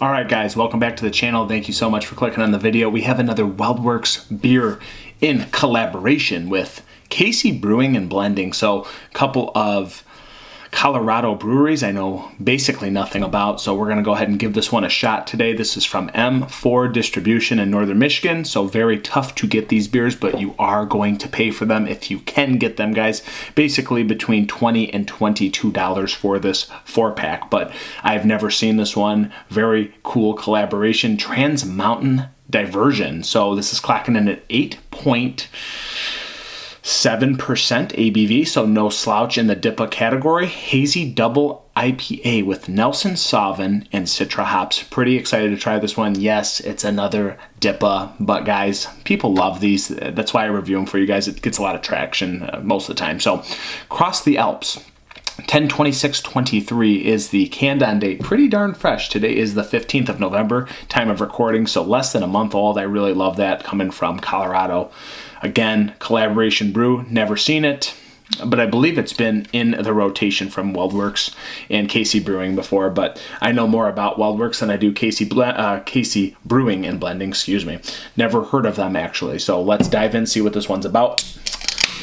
All right, guys, welcome back to the channel. Thank you so much for clicking on the video. We have another WeldWerks beer in collaboration with Casey Brewing and Blending. So a couple of Colorado breweries I know basically nothing about, so we're going to go ahead and give this one a shot today. This is from M4 Distribution in Northern Michigan, so very tough to get these beers, but you are going to pay for them if you can get them, guys. Basically between $20 and $22 for this 4-pack, but I've never seen this one. Very cool collaboration. Transmountain Diversion. So this is clocking in at 8.7% ABV, so no slouch in the DIPA category. Hazy double IPA with Nelson Sauvin and Citra hops. Pretty excited to try this one. Yes, it's another DIPA, but guys, people love these. That's why I review them for you guys. It gets a lot of traction most of the time. So, Cross the Alps. 10/26/23 is the canned on date. Pretty darn fresh. Today is the 15th of November, time of recording, so less than a month old. I really love that coming from Colorado. Again, collaboration brew, never seen it, but I believe it's been in the rotation from WeldWerks and Casey Brewing before, but I know more about WeldWerks than I do Casey Brewing and Blending, excuse me. Never heard of them actually, so let's dive in, see what this one's about.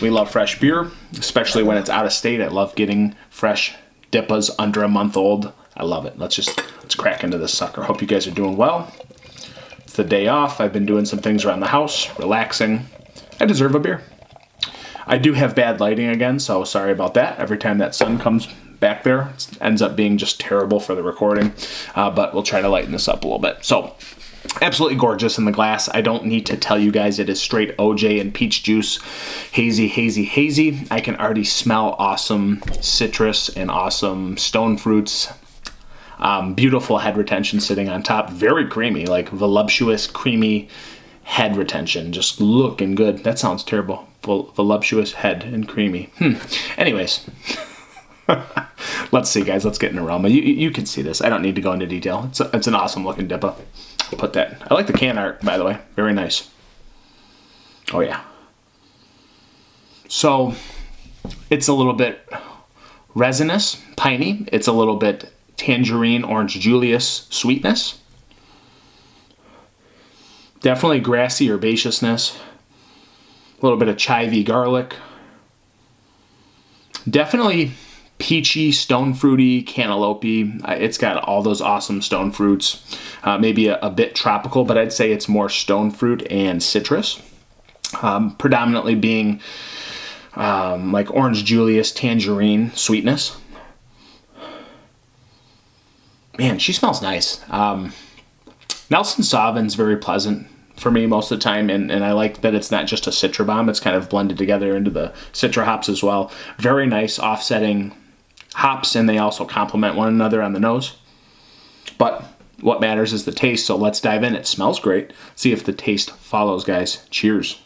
We love fresh beer, especially when it's out of state. I love getting fresh DIPAs under a month old. I love it. Let's crack into this sucker. Hope you guys are doing well. It's the day off. I've been doing some things around the house, relaxing. I deserve a beer. I do have bad lighting again, so sorry about that. Every time that sun comes back there, it ends up being just terrible for the recording, but we'll try to lighten this up a little bit. So, absolutely gorgeous in the glass. I don't need to tell you guys it is straight OJ and peach juice. Hazy, hazy, hazy. I can already smell awesome citrus and awesome stone fruits. Beautiful head retention sitting on top. Very creamy, like voluptuous, creamy head retention. Just looking good. That sounds terrible. Voluptuous head and creamy. Anyways. Let's see, guys. Let's get an aroma. You can see this. I don't need to go into detail. It's an awesome looking DIPA. Put that. I like the can art, by the way. Very nice. Oh yeah. So it's a little bit resinous, piney. It's a little bit tangerine, orange Julius sweetness. Definitely grassy herbaceousness. A little bit of chivy garlic. Definitely peachy, stone fruity, cantaloupe. It's got all those awesome stone fruits. Maybe a bit tropical, but I'd say it's more stone fruit and citrus. Predominantly being like orange Julius, tangerine sweetness. Man, she smells nice. Nelson Sauvin's very pleasant for me most of the time, and I like that it's not just a Citra bomb. It's kind of blended together into the Citra hops as well. Very nice offsetting hops, and they also complement one another on the nose. But what matters is the taste, so let's dive in. It smells great. See if the taste follows, guys. Cheers.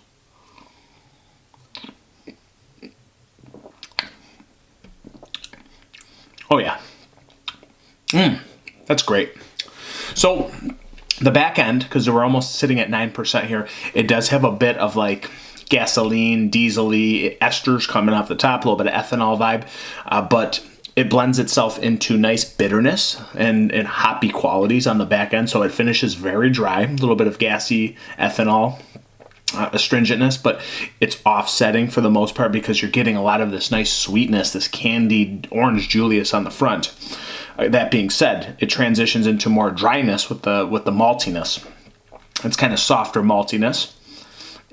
Oh yeah. That's great. So the back end, because we're almost sitting at 9% here, it does have a bit of like gasoline, diesel-y, esters coming off the top, a little bit of ethanol vibe, but it blends itself into nice bitterness and hoppy qualities on the back end, so it finishes very dry, a little bit of gassy ethanol astringentness, but it's offsetting for the most part because you're getting a lot of this nice sweetness, this candied orange Julius on the front. That being said, it transitions into more dryness with the maltiness. It's kind of softer maltiness.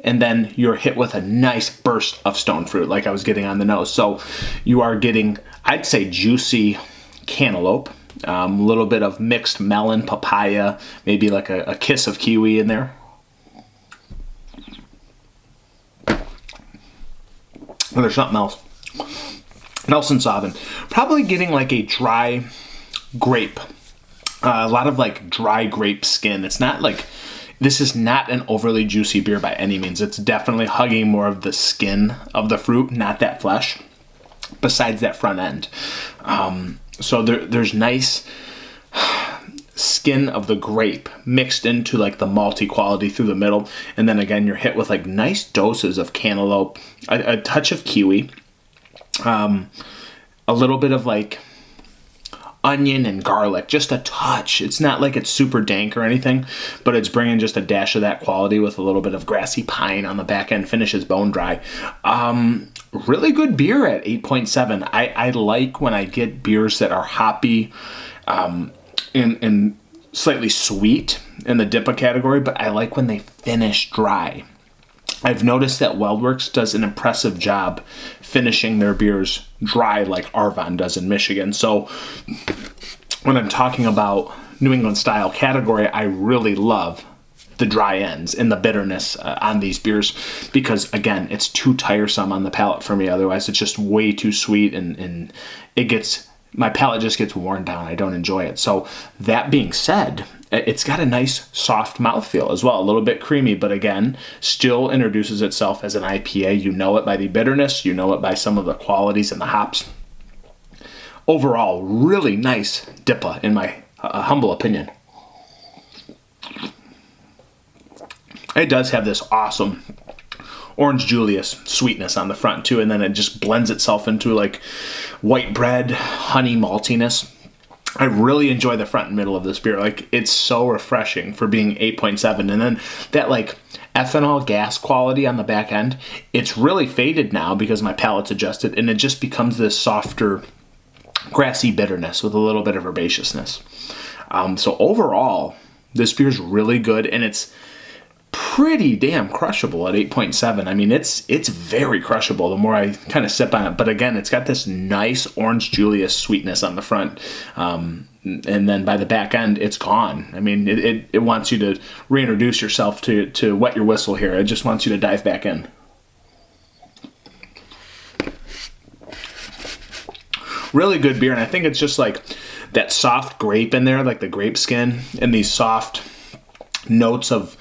And then you're hit with a nice burst of stone fruit like I was getting on the nose. So you are getting, I'd say, juicy cantaloupe, a little bit of mixed melon, papaya, maybe like a kiss of kiwi in there. Oh, there's something else. Nelson Sauvin. Probably getting like a dry grape. A lot of like dry grape skin. It's not like, this is not an overly juicy beer by any means. It's definitely hugging more of the skin of the fruit, not that flesh, besides that front end. So there's nice skin of the grape mixed into like the malty quality through the middle. And then again, you're hit with like nice doses of cantaloupe, a touch of kiwi, a little bit of like onion and garlic, just a touch. It's not like it's super dank or anything, but it's bringing just a dash of that quality with a little bit of grassy pine on the back end. Finishes bone dry. Really good beer at 8.7. I like when I get beers that are hoppy and slightly sweet in the DIPA category, but I like when they finish dry. I've noticed that WeldWerks does an impressive job finishing their beers dry like Arvon does in Michigan. So when I'm talking about New England style category, I really love the dry ends and the bitterness on these beers because, again, it's too tiresome on the palate for me. Otherwise, it's just way too sweet and it gets... my palate just gets worn down. I don't enjoy it. So that being said, it's got a nice soft mouthfeel as well. A little bit creamy, but again, still introduces itself as an IPA. You know it by the bitterness. You know it by some of the qualities and the hops. Overall, really nice DIPA in my humble opinion. It does have this awesome Orange Julius sweetness on the front too, and then it just blends itself into like white bread, honey maltiness. I really enjoy the front and middle of this beer. Like, it's so refreshing for being 8.7, and then that like ethanol gas quality on the back end, it's really faded now because my palate's adjusted, and it just becomes this softer grassy bitterness with a little bit of herbaceousness. So overall, this beer's really good, and it's pretty damn crushable at 8.7. I mean, it's very crushable the more I kind of sip on it. But again, it's got this nice Orange Julius sweetness on the front. And then by the back end, it's gone. I mean, it wants you to reintroduce yourself to wet your whistle here. It just wants you to dive back in. Really good beer. And I think it's just like that soft grape in there, like the grape skin, and these soft notes of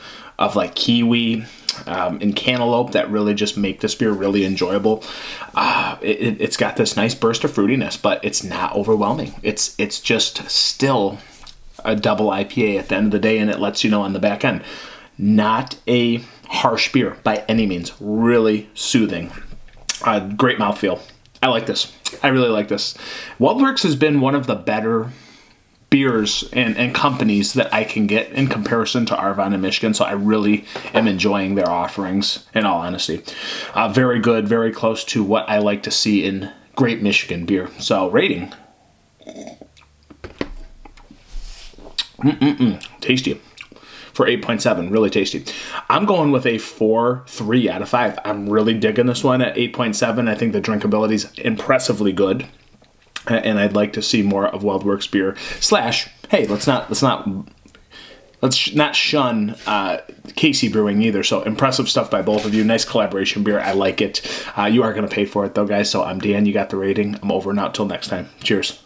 like kiwi and cantaloupe that really just make this beer really enjoyable. It's got this nice burst of fruitiness, but it's not overwhelming. It's just still a double IPA at the end of the day, and it lets you know on the back end. Not a harsh beer by any means. Really soothing. Great mouthfeel. I like this. I really like this. WeldWerks has been one of the better beers and companies that I can get in comparison to Arvon and Michigan, so I really am enjoying their offerings, in all honesty. Very good, very close to what I like to see in great Michigan beer. So, rating. Tasty. For 8.7, really tasty. I'm going with a 4.3 out of 5. I'm really digging this one at 8.7. I think the drinkability is impressively good. And I'd like to see more of WeldWerks beer. Hey, let's not shun Casey Brewing either. So impressive stuff by both of you. Nice collaboration beer. I like it. You are going to pay for it though, guys. So I'm Dan. You got the rating. I'm over and out till next time. Cheers.